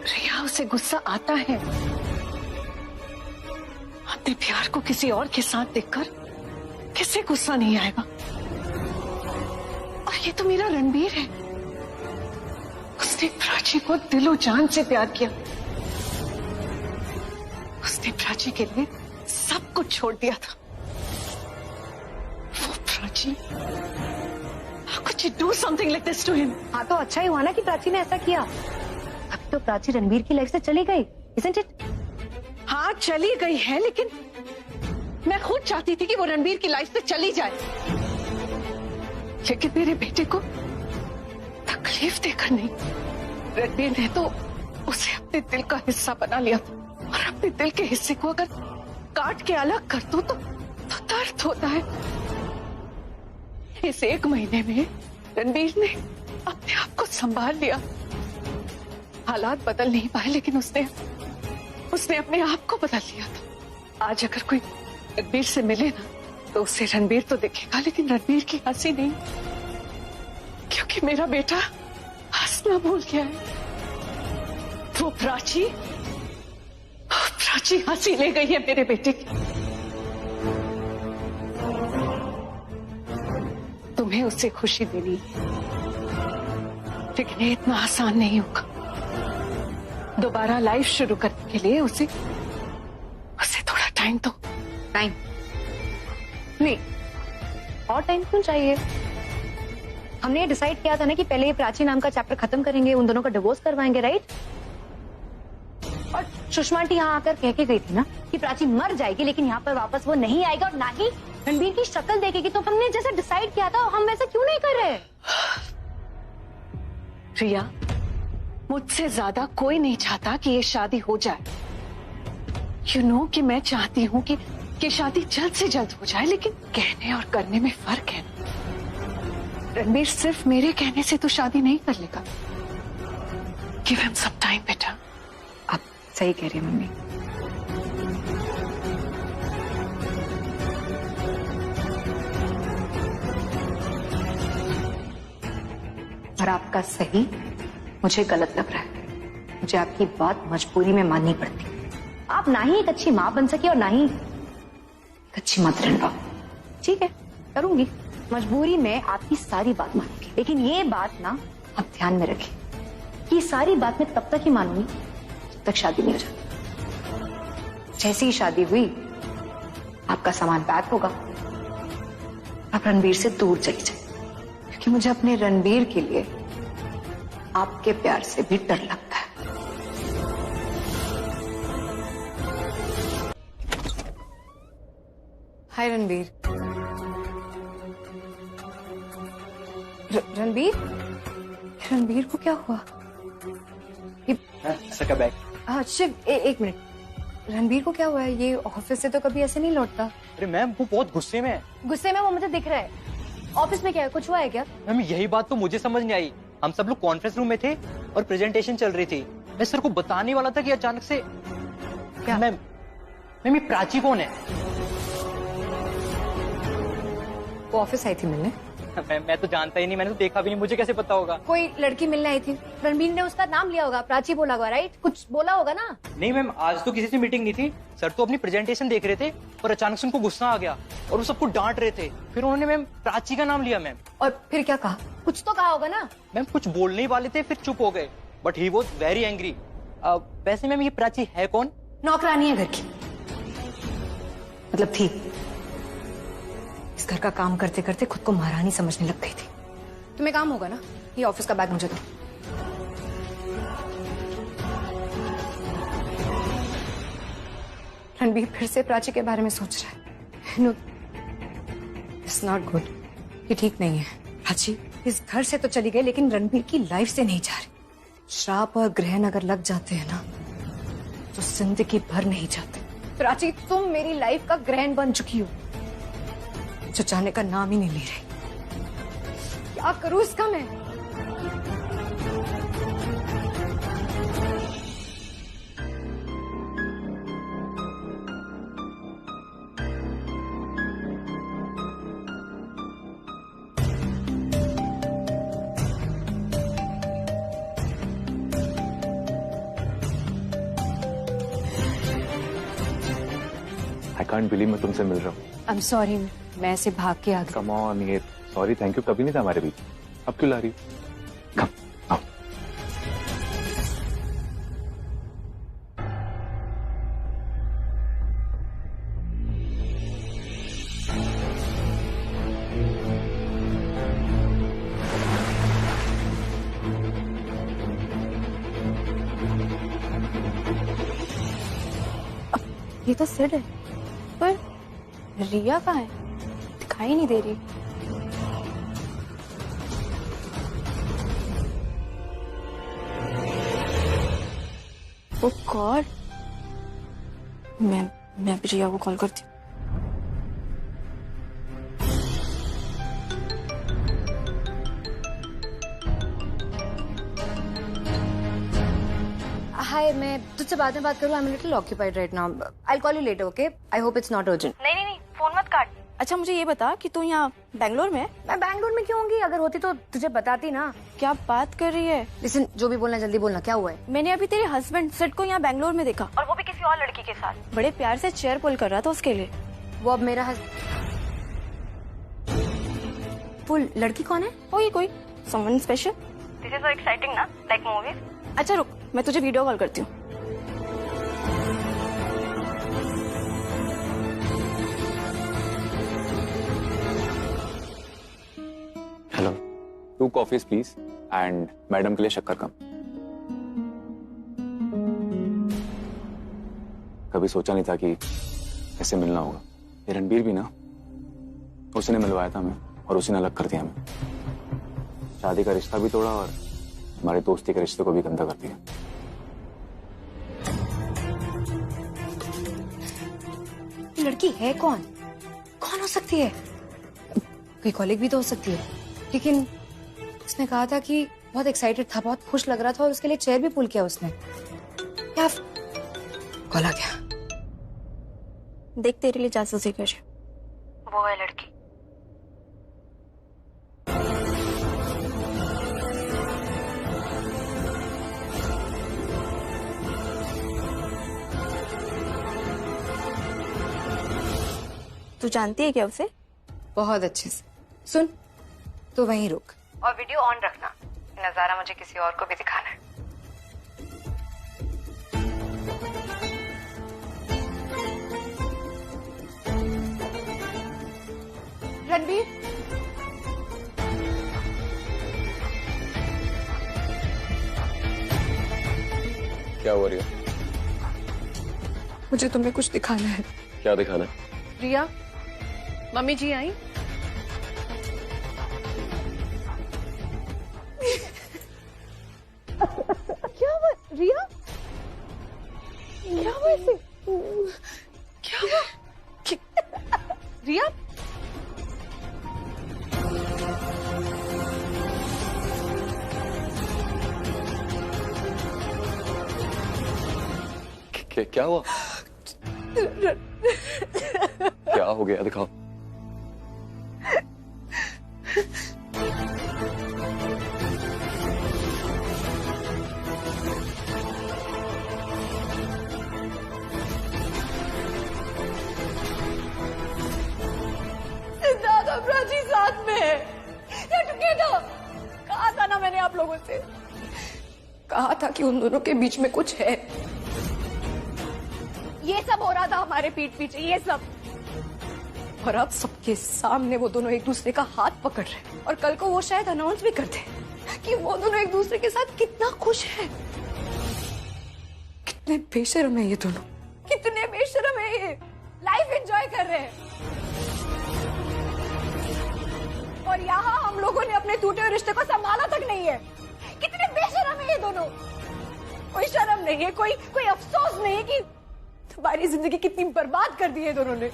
Speaker 7: रिया, उसे गुस्सा आता है। अपने प्यार को किसी और के साथ देखकर किसे गुस्सा नहीं आएगा? और ये तो मेरा रणबीर है। उसने प्राची को दिलो जान से प्यार किया। उसने प्राची के लिए सब कुछ छोड़ दिया था। वो Prachi, how could you do something like this to him?
Speaker 11: हाँ, तो अच्छा ही हुआ ना कि प्राची ने ऐसा किया। अभी तो प्राची रणबीर की लाइफ से चली गई, isn't it?
Speaker 7: हाँ, चली गई है, लेकिन मैं खुद चाहती थी कि वो रणबीर की लाइफ से चली जाए, लेकिन मेरे बेटे को तकलीफ देकर नहीं। रणबीर ने तो उसे अपने दिल का हिस्सा बना लिया था, और अपने दिल के हिस्से को अगर काट के अलग कर दो तो दर्द होता है। इस 1 महीने में रणबीर ने अपने आप को संभाल लिया। हालात बदल नहीं पाए, लेकिन उसने अपने आप को बदल लिया था। आज अगर कोई रणबीर से मिले ना, तो उसे रणबीर तो दिखेगा, लेकिन रणबीर की हंसी नहीं, क्योंकि मेरा बेटा हंसना भूल गया है। वो प्राची हंसी ले गई है मेरे बेटे की। तुम्हें उससे खुशी देनी है, लेकिन ये इतना आसान नहीं होगा। दोबारा लाइफ शुरू करने के लिए उसे थोड़ा टाइम दो।
Speaker 11: टाइम नहीं, और टाइम क्यों चाहिए? हमने ये डिसाइड किया था ना कि पहले ये प्राची नाम का चैप्टर खत्म करेंगे, उन दोनों का डिवोर्स करवाएंगे, राइट? और सुषमा आंटी यहाँ आकर कह के गई थी ना कि प्राची मर जाएगी, लेकिन यहाँ पर वापस वो नहीं आएगा और ना ही रणबीर की शक्ल देखेगी। तो हमने जैसा डिसाइड किया था, हम वैसा क्यों नहीं कर रहे?
Speaker 7: रिया, मुझसे ज्यादा कोई नहीं चाहता कि ये शादी हो जाए। यू नो कि मैं चाहती हूँ कि शादी जल्द से जल्द हो जाए, लेकिन कहने और करने में फर्क है। रणबीर सिर्फ मेरे कहने से तो शादी नहीं कर लेगा। गिव हिम सम टाइम बेटा।
Speaker 11: आप सही कह रही हैं मम्मी। और आपका सही मुझे गलत लग रहा है। मुझे आपकी बात मजबूरी में माननी पड़ती। आप ना ही एक अच्छी माँ बन सके और ना ही एक अच्छी मदर इन लॉ। ठीक है, करूंगी। मजबूरी में आपकी सारी बात मानूंगी, लेकिन ये बात ना आप ध्यान में रखिए कि सारी बात मैं तब तक ही मानूंगी जब तक शादी नहीं हो जाती। जैसे ही शादी हुई आपका सामान पैक होगा, आप रणबीर से दूर चली जाए, क्योंकि मुझे अपने रणबीर के लिए आपके प्यार से भी डर लगता है। हाय रणबीर। रणबीर? रणबीर को क्या हुआ?
Speaker 16: बैग।
Speaker 11: हाँ शिव, एक मिनट। रणबीर को क्या हुआ है? ये ऑफिस से तो कभी ऐसे नहीं लौटता।
Speaker 16: अरे मैम वो बहुत गुस्से में है।
Speaker 11: गुस्से में? वो मुझे दिख रहा है। ऑफिस में क्या है? कुछ हुआ है क्या?
Speaker 16: मैम यही बात तो मुझे समझ नहीं आई। हम सब लोग कॉन्फ्रेंस रूम में थे और प्रेजेंटेशन चल रही थी। मैं सर को बताने वाला था कि अचानक से
Speaker 11: क्या?
Speaker 16: मैम ये प्राची कौन है?
Speaker 11: वो ऑफिस आई थी मिलने।
Speaker 16: मैं तो जानता ही नहीं, मैंने तो देखा भी नहीं, मुझे कैसे पता होगा?
Speaker 11: कोई लड़की मिलने आई थी, रणबीर ने उसका नाम लिया होगा, प्राची बोला होगा, राइट? कुछ बोला होगा ना?
Speaker 16: नहीं मैम, आज तो किसी से मीटिंग नहीं थी। सर तो अपनी प्रेजेंटेशन देख रहे थे और अचानक से उनको गुस्सा आ गया और वो सबको डांट रहे थे। फिर उन्होंने मैम प्राची का नाम लिया मैम।
Speaker 11: और फिर क्या कहा? कुछ तो कहा होगा ना?
Speaker 16: मैम कुछ बोलने ही वाले थे, फिर चुप हो गए, but he was very angry. वैसे मैम ये प्राची है कौन?
Speaker 11: नौकरानी है घर की, मतलब थी। इस घर का काम करते करते खुद को महारानी समझने लग गई थी। तुम्हें काम होगा ना? ये ऑफिस का बैग मुझे दो। रणबीर फिर से प्राची के बारे में सोच रहा है। No, it's not good. ये ठीक नहीं है। प्राची इस घर से तो चली गई, लेकिन रणबीर की लाइफ से नहीं जा रही। श्राप और ग्रहण अगर लग जाते हैं ना तो जिंदगी भर नहीं जाते। प्राची तुम मेरी लाइफ का ग्रहण बन चुकी हो, जो जाने का नाम ही नहीं ले रही। क्या करूं इसका मैं?
Speaker 1: आई कांट बिलीव मैं तुमसे मिल रहा हूँ।
Speaker 11: आई एम सॉरी, मैं ऐसे भाग के आ गई।
Speaker 1: कम ऑन, ये सॉरी थैंक यू कभी नहीं था हमारे बीच। अब क्यों ला रही? कम आओ।
Speaker 11: ये तो सेट है, पर रिया कहाँ है? दिखाई नहीं दे रही।
Speaker 17: ओ गॉड, मैं भी रिया को कॉल करती हूँ।
Speaker 11: हाय, मैं तुझसे बाद में बात करूँ। I am little occupied right now. I will call you later, okay? I hope it's not urgent.
Speaker 17: नहीं, फोन मत काट। अच्छा मुझे ये बता कि तू यहाँ बैंगलोर में है?
Speaker 11: मैं बैंगलोर में क्यों होंगी? अगर होती तो तुझे बताती ना।
Speaker 17: क्या बात कर रही है?
Speaker 11: लिसन, जो भी बोलना जल्दी बोलना। क्या हुआ है?
Speaker 17: मैंने अभी तेरे हस्बैंड सिड को यहाँ बैंगलोर में देखा, और वो भी किसी और लड़की के साथ। बड़े प्यार से चेयर पुल कर रहा था उसके लिए।
Speaker 11: वो अब मेरा वो लड़की कौन है?
Speaker 17: होगी कोई someone special. This is so exciting ना, लाइक मूवीज। अच्छा रुक, मैं तुझे वीडियो कॉल करती हूँ।
Speaker 1: Hello, 2 coffees please and madam के लिए शक्कर कम। कभी सोचा नहीं था कि ऐसे मिलना होगा। ये रणबीर भी ना, उसने मिलवाया था हमें और उसी ने अलग कर दिया हमें। शादी का रिश्ता भी तोड़ा और हमारे दोस्ती के रिश्ते को भी गंदा कर दिया।
Speaker 11: लड़की है कौन? कौन हो सकती है? कोई कॉलेज भी तो हो सकती है। लेकिन उसने कहा था कि बहुत एक्साइटेड था, बहुत खुश लग रहा था और उसके लिए चेयर भी पुल किया उसने। क्या कॉल आ गया?
Speaker 17: देख तेरे लिए जासूसी कर रही। वो है लड़की। तू जानती है क्या उसे?
Speaker 11: बहुत अच्छे से। सुन, तो वहीं रुक
Speaker 17: और वीडियो ऑन रखना। नजारा मुझे किसी और को भी दिखाना है।
Speaker 11: रणबीर,
Speaker 3: क्या हो रही है?
Speaker 6: मुझे तुम्हें कुछ दिखाना है।
Speaker 3: क्या दिखाना है?
Speaker 7: रिया, मम्मी जी आई? क्या हुआ रिया? क्या हुआ इसे? क्या हुआ? रिया?
Speaker 3: क्या हुआ? क्या हो गया? दिखाओ।
Speaker 6: सिद्धार्थ और प्राची साथ में है। टुगेदर। कहा था ना मैंने आप लोगों से, कहा था कि उन दोनों के बीच में कुछ है। ये सब हो रहा था हमारे पीठ पीछे, ये सब। और अब सबके सामने वो दोनों एक दूसरे का हाथ पकड़ रहे हैं। और कल को वो शायद अनाउंस भी करते हैं कि वो दोनों एक दूसरे के साथ कितना खुश है। कितने बेशर्म है ये दोनों, कितने बेशर्म है ये। लाइफ एंजॉय कर रहे हैं और यहाँ हम लोगों ने अपने टूटे हुए रिश्ते को संभाला तक नहीं है। कितने बेशर्म है ये दोनों। कोई शर्म नहीं है, कोई अफसोस नहीं है कि तुम्हारी जिंदगी कितनी बर्बाद कर दी है दोनों ने।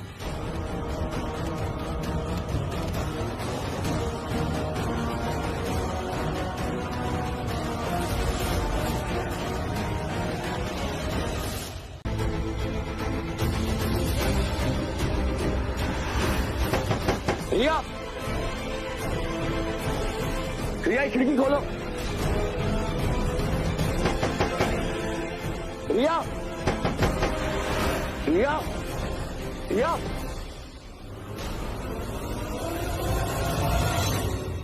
Speaker 3: रिया, रिया खिड़की खोलो। रिया, रिया, रिया,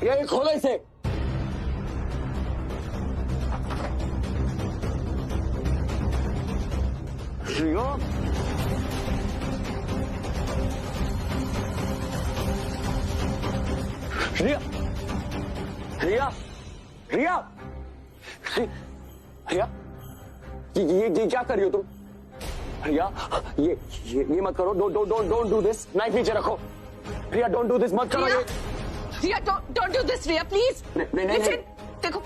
Speaker 3: रिया ये खोलो इसे। रिया, रिया, रिया, रिया, रिया, ये क्या कर रही हो तुम? रिया, ये मत करो। Don't do this. नाइफ नीचे रखो। रिया डोंट डू दिस, मत करो ये।
Speaker 8: Riya don't do this Riya please.
Speaker 3: नहीं।
Speaker 8: देखो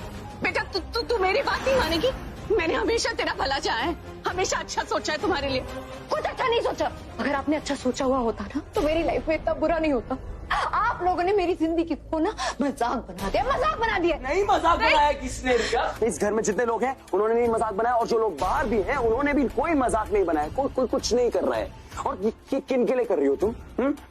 Speaker 8: बेटा, तू मेरी बात नहीं मानेगी। मैंने हमेशा तेरा भला चाहा है, हमेशा अच्छा सोचा है तुम्हारे लिए।
Speaker 6: कुछ अच्छा नहीं सोचा। अगर आपने अच्छा सोचा हुआ होता ना तो मेरी लाइफ में इतना बुरा नहीं होता। आप लोगों ने मेरी जिंदगी को ना मजाक बना दिया, मजाक बना दिया।
Speaker 10: नहीं मजाक बनाया किसने रिया?
Speaker 3: इस घर में जितने लोग हैं उन्होंने नहीं मजाक बनाया और जो लोग बाहर भी हैं उन्होंने भी कोई मजाक नहीं बनाया। कोई कुछ नहीं कर रहा है। और ये किन के लिए कर रही हो तुम?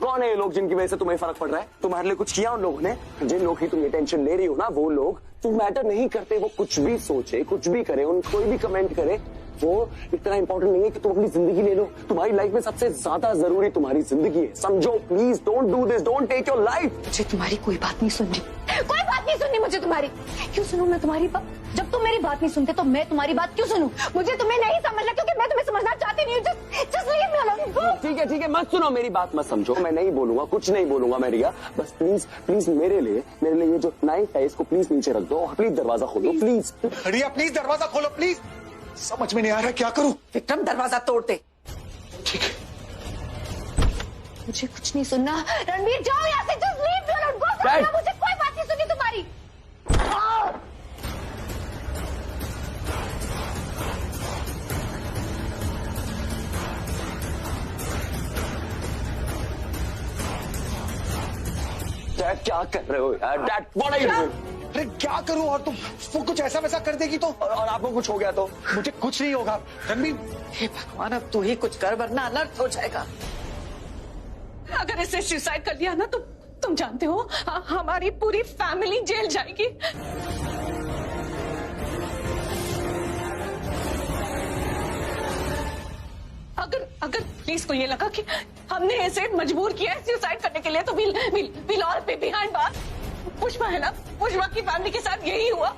Speaker 3: कौन है ये लोग जिनकी वजह से तुम्हें फर्क पड़ रहा है? तुम्हारे लिए कुछ किया उन लोगों ने? जिन लोग की तुम ये टेंशन ले रही हो ना, वो लोग तुम मैटर नहीं करते। वो कुछ भी सोचे, कुछ भी करे, उन कोई भी कमेंट करे, वो इतना इंपॉर्टेंट नहीं है कि तुम अपनी जिंदगी ले लो। तुम्हारी लाइफ में सबसे ज्यादा जरूरी तुम्हारी जिंदगी है। समझो please. Don't do this, don't take your life.
Speaker 6: मुझे तुम्हारी कोई बात नहीं सुननी, कोई बात नहीं सुननी मुझे तुम्हारी। क्यों सुनूं मैं तुम्हारी बात? जब तुम मेरी बात नहीं सुनते तो मैं तुम्हारी बात क्यों सुनूं? मुझे तुम्हें नहीं समझना क्योंकि मैं तुम्हें समझना चाहती नहीं हूँ। Just leave me alone.
Speaker 3: ठीक है मत सुनो मेरी बात, मत समझो। मैं नहीं बोलूंगा, कुछ नहीं बोलूंगा मैं रिया। बस प्लीज मेरे लिए ये जो नाइफ है इसको प्लीज नीचे रख दो और प्लीज दरवाजा खोलो प्लीज।
Speaker 14: रिया प्लीज दरवाजा खोलो प्लीज। समझ में नहीं आ रहा क्या करूं।
Speaker 7: विक्रम दरवाजा तोड़ दे।
Speaker 14: ठीक है।
Speaker 6: मुझे कुछ नहीं सुनना। रणबीर जाओ यहाँ से। Just leave me alone. Go. मुझे कोई बात नहीं सुननी तुम्हारी।
Speaker 3: डैड, क्या कर रहे हो यार? Dad what are you doing?
Speaker 14: अरे क्या करूं? और तुम वो कुछ ऐसा वैसा कर देगी तो?
Speaker 3: और आपको कुछ हो गया तो?
Speaker 14: मुझे कुछ नहीं होगा रणबीर।
Speaker 7: हे भगवान, अब तू ही कुछ कर वरना अनर्थ हो जाएगा। अगर इसने सुसाइड कर लिया ना तो तुम जानते हो हमारी पूरी फैमिली जेल जाएगी। अगर प्लीज को ये लगा कि हमने ऐसे मजबूर किया है सुसाइड करने के लिए तो we'll all be behind bars। Pushpa है ना, पुष्पा की फैमिली के साथ यही हुआ।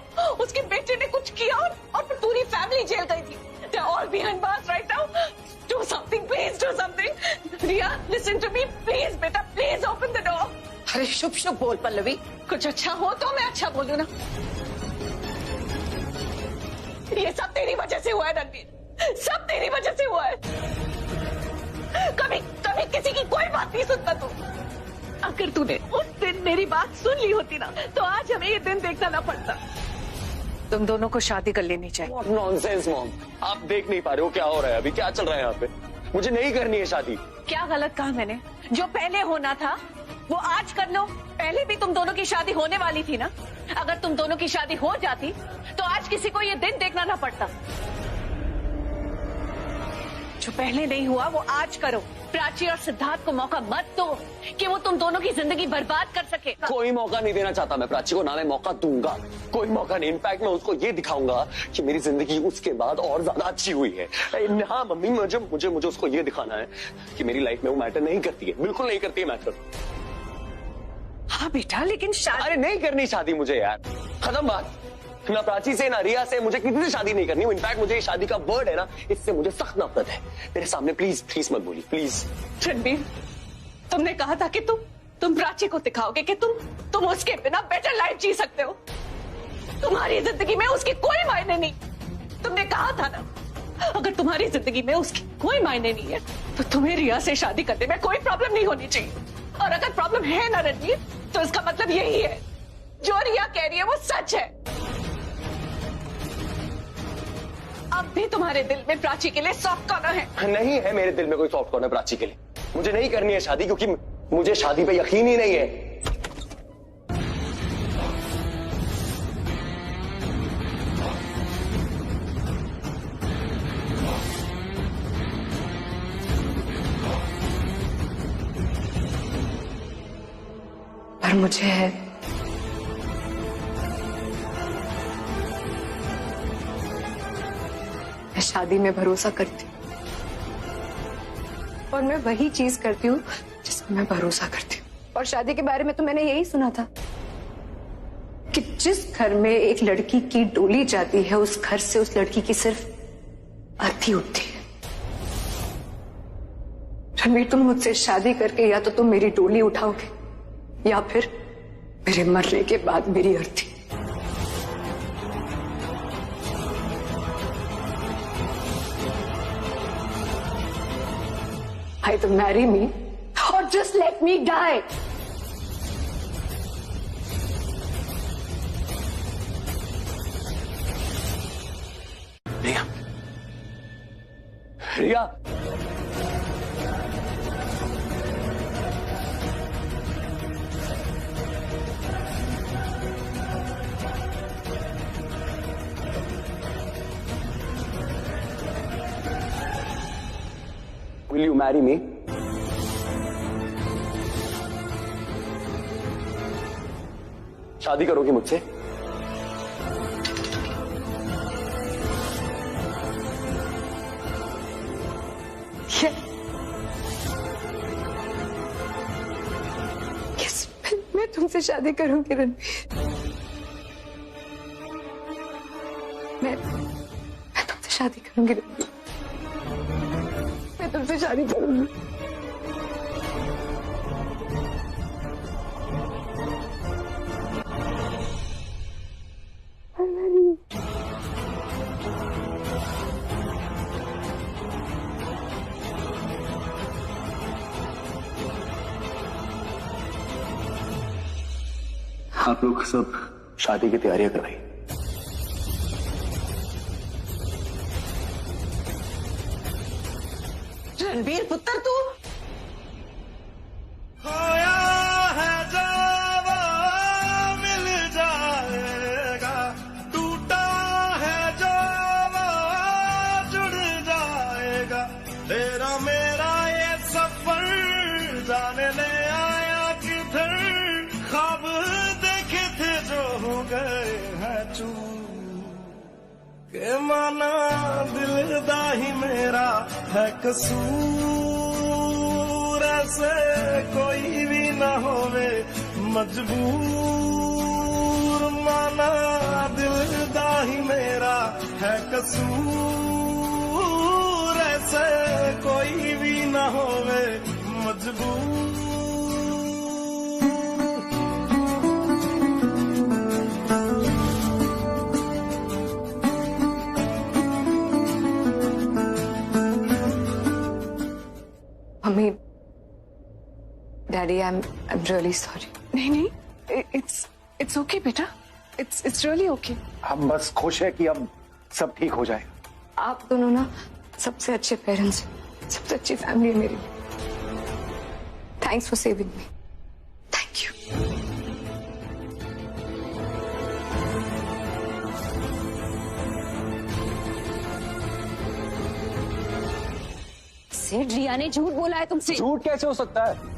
Speaker 7: उसके बेटे ने कुछ किया और फिर पूरी फैमिली जेल गई थी। They're all behind bars right now। Do something, please do something। Riya, listen to me, please बेटा, please open the door। अरे शुभ शुभ बोल पल्लवी, कुछ अच्छा हो तो मैं अच्छा बोलूं ना। ये सब तेरी वजह से हुआ है रणबीर, सब तेरी वजह से हुआ है। कभी कभी किसी की कोई बात नहीं सुनता तू। अगर तूने उस दिन मेरी बात सुन ली होती ना तो आज हमें ये दिन देखना ना पड़ता। तुम दोनों को शादी कर लेनी चाहिए।
Speaker 3: What nonsense, mom. आप देख नहीं पा रहे हो क्या हो रहा है अभी? क्या चल रहा है यहाँ पे? मुझे नहीं करनी है शादी।
Speaker 7: क्या गलत कहा मैंने? जो पहले होना था वो आज कर लो। पहले भी तुम दोनों की शादी होने वाली थी ना। अगर तुम दोनों की शादी हो जाती तो आज किसी को ये दिन देखना ना पड़ता। जो पहले नहीं हुआ वो आज करो। प्राची और सिद्धार्थ को मौका मत दो कि वो तुम दोनों की जिंदगी बर्बाद कर सके।
Speaker 3: कोई मौका नहीं देना चाहता मैं प्राची को, ना मैं मौका दूंगा। कोई मौका नहीं। इनफैक्ट मैं उसको ये दिखाऊंगा कि मेरी जिंदगी उसके बाद और ज्यादा अच्छी हुई है। हाँ मम्मी, मुझे उसको ये दिखाना है कि मेरी लाइफ में वो मैटर नहीं करती है, बिल्कुल नहीं करती है मैटर।
Speaker 7: हाँ बेटा, लेकिन शादी।
Speaker 3: अरे नहीं करनी शादी मुझे यार, खत्म बात। ना प्राची से ना रिया से, मुझे किसी से शादी नहीं करनी। इनफैक्ट मुझे ये शादी का वर्ड है ना, इससे मुझे सख्त नफरत है। मेरे सामने प्लीज प्लीज मत बोली, प्लीज।
Speaker 7: रणबीर, तुमने कहा था कि तुम प्राची को दिखाओगे कि तुम उसके बिना बेटर लाइफ जी सकते हो। तुम्हारी जिंदगी में उसकी कोई मायने नहीं। तुमने कहा था ना, अगर तुम्हारी जिंदगी में उसकी कोई मायने नहीं है तो तुम्हें रिया से शादी करने में कोई प्रॉब्लम नहीं होनी चाहिए। और अगर प्रॉब्लम है ना रणबीर, तो इसका मतलब यही है जो रिया कह रही है वो सच है। अब भी तुम्हारे दिल में प्राची के लिए सॉफ्ट कॉर्नर है?
Speaker 3: नहीं है मेरे दिल में कोई सॉफ्ट कॉर्नर प्राची के लिए। मुझे नहीं करनी है शादी क्योंकि मुझे शादी पे यकीन ही नहीं है।
Speaker 11: पर मुझे है। मैं शादी में भरोसा करती हूँ और मैं वही चीज करती हूँ जिसमें मैं भरोसा करती हूँ। और शादी के बारे में तो मैंने यही सुना था कि जिस घर में एक लड़की की डोली जाती है उस घर से उस लड़की की सिर्फ अर्थी उठती है। रणबीर, तुम मुझसे शादी करके या तो तुम मेरी डोली उठाओगे या फिर मेरे मरने के बाद मेरी अर्थी। Either marry me or just let me die.
Speaker 3: Riya, Riya, will you marry me? शादी करोगी मुझसे?
Speaker 11: Yes, मैं तुमसे शादी करूंगी रणबीर। मैं तुमसे शादी करूंगी रणबीर। मैं तुमसे शादी करूंगी।
Speaker 3: आप लोग सब शादी की तैयारियां कर रही।
Speaker 7: रणबीर पुत्र, तू
Speaker 9: खोया है जो वो
Speaker 18: गए हैं चूर के माना दिल दा ही मेरा है कसूर, ऐसे कोई भी ना होवे मजबूर, माना दिल दा ही मेरा है कसूर, ऐसे कोई भी ना होवे मजबूर।
Speaker 6: Mummy, daddy, I am really sorry.
Speaker 7: नहीं नहीं, इट्स ओके बेटा, इट्स रियली ओके।
Speaker 14: हम बस खुश है कि अब सब ठीक हो जाए।
Speaker 6: आप दोनों ना सबसे अच्छे पेरेंट्स, सबसे अच्छी फैमिली है मेरी। Thanks for saving me. Thank you.
Speaker 11: सेठ, रिया ने झूठ बोला है तुमसे।
Speaker 1: झूठ कैसे हो सकता है?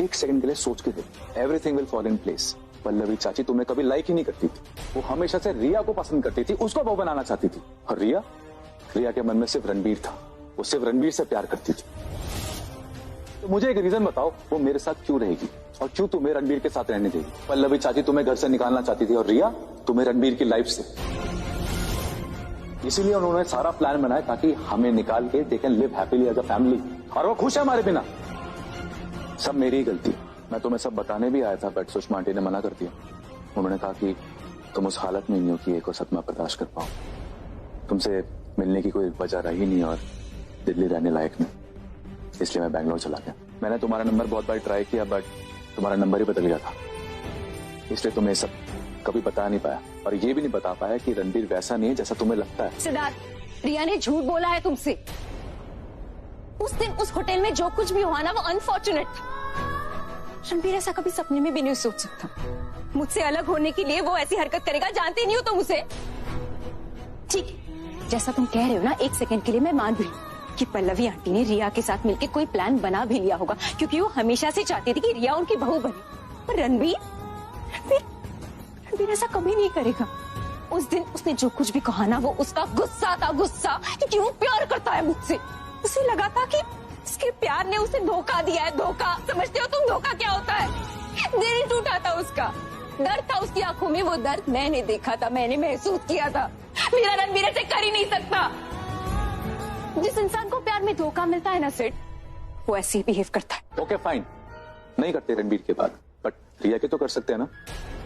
Speaker 1: एक सेकंड के लिए सोच के देखो, everything will fall in place. Pallavi चाची तुम्हें कभी लाइक ही नहीं करती थी, वो हमेशा से रिया को पसंद करती थी, उसको बहू बनाना चाहती थी। और रिया के मन में सिर्फ रणबीर था, वो सिर्फ रणबीर से प्यार करती थी। तो मुझे एक रीजन बताओ, वो मेरे साथ क्यों रहेगी और क्यों तुम्हें रणबीर के साथ रहने देगी? पल्लवी चाची तुम्हें घर से निकालना चाहती थी और रिया तुम्हें रणबीर की लाइफ से। इसीलिए उन्होंने सारा प्लान बनाया ताकि हमें निकाल के they can live happily as a family, और वो खुश है हमारे बिना। सब मेरी ही गलती। मैं तुम्हें सब बताने भी आया था, बट सुषमा आंटी ने मना कर दिया। उन्होंने कहा कि तुम उस हालत में नहीं हो कि एक और सदमा बर्दाश्त कर पाओ, तुमसे मिलने की कोई वजह रही नहीं और दिल्ली रहने लायक नहीं, इसलिए मैं बैंगलोर चला गया। मैंने तुम्हारा नंबर बहुत बार ट्राई किया, बट तुम्हारा नंबर ही बदल गया था, इसलिए तुम्हें सब कभी बता नहीं पाया, और ये भी नहीं बता पाया कि रणबीर वैसा नहीं है जैसा तुम्हें लगता है।
Speaker 11: सिद्धार्थ, रिया ने झूठ बोला है तुमसे। उस दिन उस होटल में जो कुछ भी हुआ ना, वो अनफॉर्चुनेट था। रणबीर ऐसा कभी सपने में भी नहीं सोच सकता। मुझसे अलग होने के लिए वो ऐसी हरकत करेगा, जानते नहीं हो तुम उसे। ठीक है, जैसा तुम कह रहे हो ना, एक सेकंड के लिए मैं मान रही हूँ कि पल्लवी आंटी ने रिया के साथ मिलकर कोई प्लान बना भी लिया होगा, क्योंकि वो हमेशा से चाहती थी कि रिया उनकी बहू बने। पर रणबीर ऐसा कभी नहीं करेगा। उस दिन उसने जो कुछ भी कहा ना, वो उसका गुस्सा था, गुस्सा, क्योंकि वो प्यार करता है मुझसे। उसे लगा था कि उसके प्यार ने उसे धोखा दिया है। धोखा, समझते हो तुम धोखा क्या होता है? दिल टूटा था उसका, दर्द था उसकी आंखों में। वो दर्द मैंने देखा था, मैंने महसूस किया था। मेरा रणबीर ऐसे कर ही नहीं सकता। जिस इंसान को प्यार में धोखा मिलता है ना सेठ, वो ऐसे ही बिहेव करता है।
Speaker 1: ओके फाइन, नहीं करते रणबीर के बाद, बट रिया के तो कर सकते हैं ना।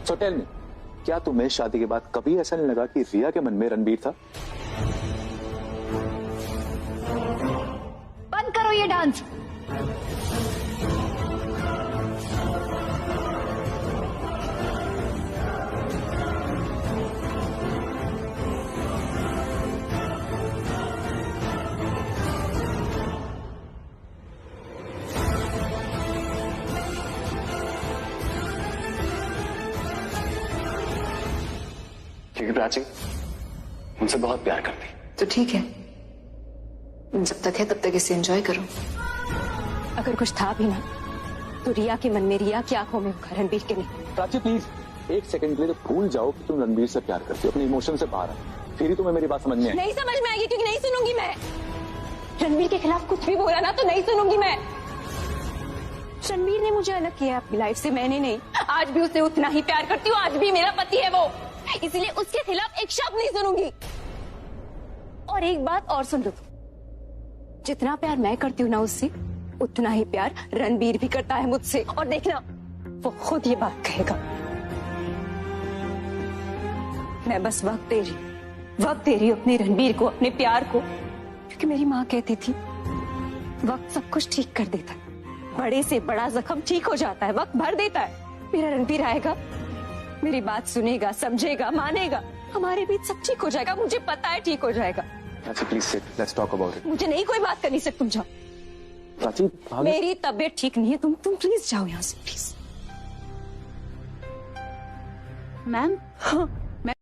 Speaker 1: सो टेल मी, क्या तुम्हें शादी के बाद कभी ऐसा नहीं लगा कि रिया के मन में रणबीर था?
Speaker 11: बंद करो ये डांस।
Speaker 3: क्योंकि प्राची उनसे बहुत प्यार करती।
Speaker 6: तो ठीक है, जब तक है तब तक इसे एंजॉय करो।
Speaker 11: अगर कुछ था भी ना, तो रिया के मन में, रिया की आंखों में होगा, रणबीर के नहीं।
Speaker 1: प्राची प्लीज एक सेकंड के लिए तो भूल जाओ कि तुम रणबीर से प्यार करती हो, अपने इमोशन से बाहर आओ, फिर ही तुम्हें मेरी बात समझ में आएगी।
Speaker 11: नहीं समझ में आएगी, क्योंकि नहीं सुनूंगी मैं। रणबीर के खिलाफ कुछ भी बोला ना, तो नहीं सुनूंगी मैं। रणबीर ने मुझे अलग किया अपनी लाइफ से, मैंने नहीं। आज भी उसे उतना ही प्यार करती हूँ, आज भी मेरा पति है वो, इसलिए उसके खिलाफ एक शब्द नहीं सुनूंगी। और एक बात और सुन लो, जितना प्यार मैं करती हूँ ना उससे, उतना ही प्यार रणबीर भी करता है मुझसे। और देखना, वो खुद ये बात कहेगा। मैं बस वक्त दे रही हूँ अपने रणबीर को, अपने प्यार को, क्योंकि मेरी माँ कहती थी वक्त सब कुछ ठीक कर देता है, बड़े से बड़ा जख्म ठीक हो जाता है, वक्त भर देता है। मेरा रणबीर आएगा, मेरी बात सुनेगा, समझेगा, मानेगा, हमारे बीच सब ठीक हो जाएगा, मुझे पता है ठीक हो जाएगा।
Speaker 1: Prachi please sit, let's talk about it.
Speaker 11: मुझे नहीं कोई बात करनी, सिर्फ तुम जाओ।
Speaker 1: प्राची
Speaker 11: मेरी तबीयत ठीक नहीं है, तुम प्लीज जाओ यहाँ से, प्लीज।
Speaker 4: मैम,
Speaker 11: हाँ